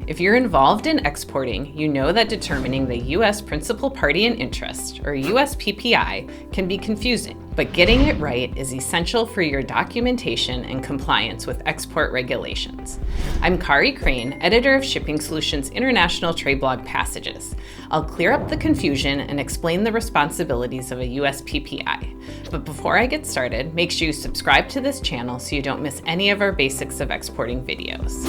If you're involved in exporting, you know that determining the U.S. Principal Party in Interest, or USPPI, can be confusing, but getting it right is essential for your documentation and compliance with export regulations. I'm Kari Crane, editor of Shipping Solutions' international trade blog Passages. I'll clear up the confusion and explain the responsibilities of a USPPI. But before I get started, make sure you subscribe to this channel so you don't miss any of our basics of exporting videos.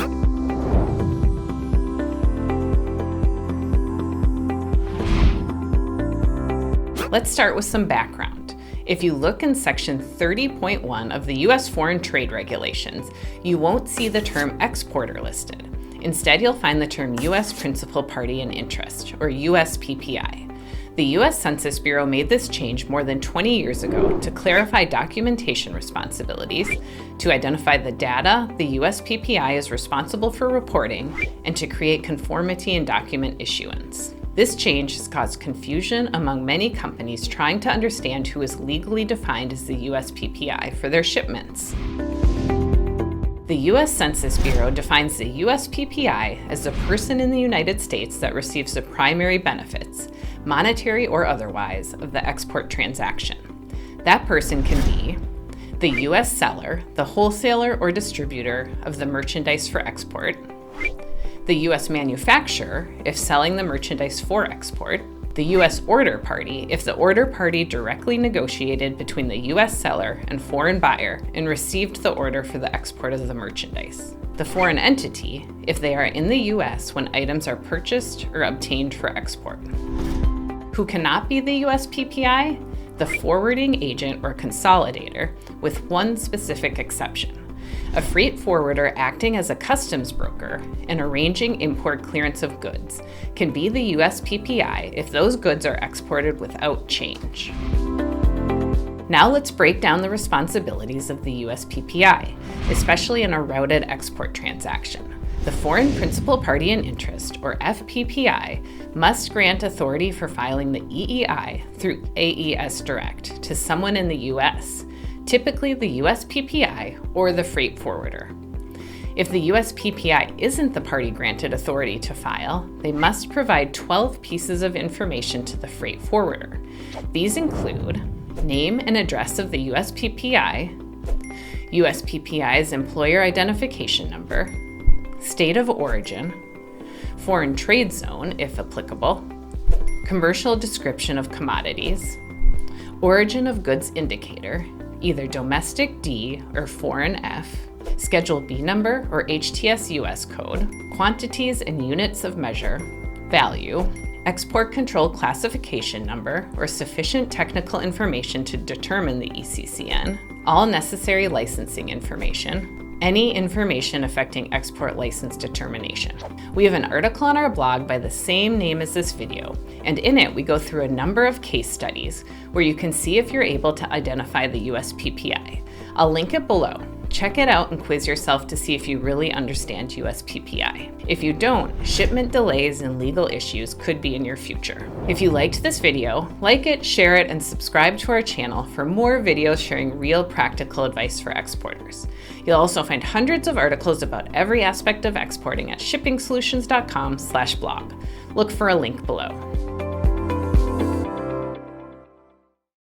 Let's start with some background. If you look in section 30.1 of the U.S. Foreign Trade Regulations, you won't see the term exporter listed. Instead, you'll find the term U.S. Principal Party in Interest, or USPPI. The U.S. Census Bureau made this change more than 20 years ago to clarify documentation responsibilities, to identify the data the USPPI is responsible for reporting, and to create conformity in document issuance. This change has caused confusion among many companies trying to understand who is legally defined as the USPPI for their shipments. The U.S. Census Bureau defines the USPPI as a person in the United States that receives the primary benefits, monetary or otherwise, of the export transaction. That person can be the U.S. seller, the wholesaler or distributor of the merchandise for export, the U.S. manufacturer, if selling the merchandise for export, the U.S. order party, if the order party directly negotiated between the U.S. seller and foreign buyer and received the order for the export of the merchandise, the foreign entity, if they are in the U.S. when items are purchased or obtained for export. Who cannot be the USPPI? The forwarding agent or consolidator, with one specific exception. A freight forwarder acting as a customs broker and arranging import clearance of goods can be the USPPI if those goods are exported without change. Now let's break down the responsibilities of the USPPI, especially in a routed export transaction. The Foreign Principal Party in Interest, or FPPI, must grant authority for filing the EEI through AES Direct to someone in the U.S., typically the USPPI or the freight forwarder. If the USPPI isn't the party granted authority to file, they must provide 12 pieces of information to the freight forwarder. These include name and address of the USPPI, USPPI's employer identification number, state of origin, foreign trade zone, if applicable, commercial description of commodities, origin of goods indicator, either domestic D or foreign F, Schedule B number or HTS US code, quantities and units of measure, value, export control classification number or sufficient technical information to determine the ECCN, all necessary licensing information, any information affecting export license determination. We have an article on our blog by the same name as this video, and in it we go through a number of case studies where you can see if you're able to identify the USPPI. I'll link it below. Check it out and quiz yourself to see if you really understand USPPI. If you don't, shipment delays and legal issues could be in your future. If you liked this video, like it, share it, and subscribe to our channel for more videos sharing real practical advice for exporters. You'll also find hundreds of articles about every aspect of exporting at shippingsolutions.com/blog. Look for a link below.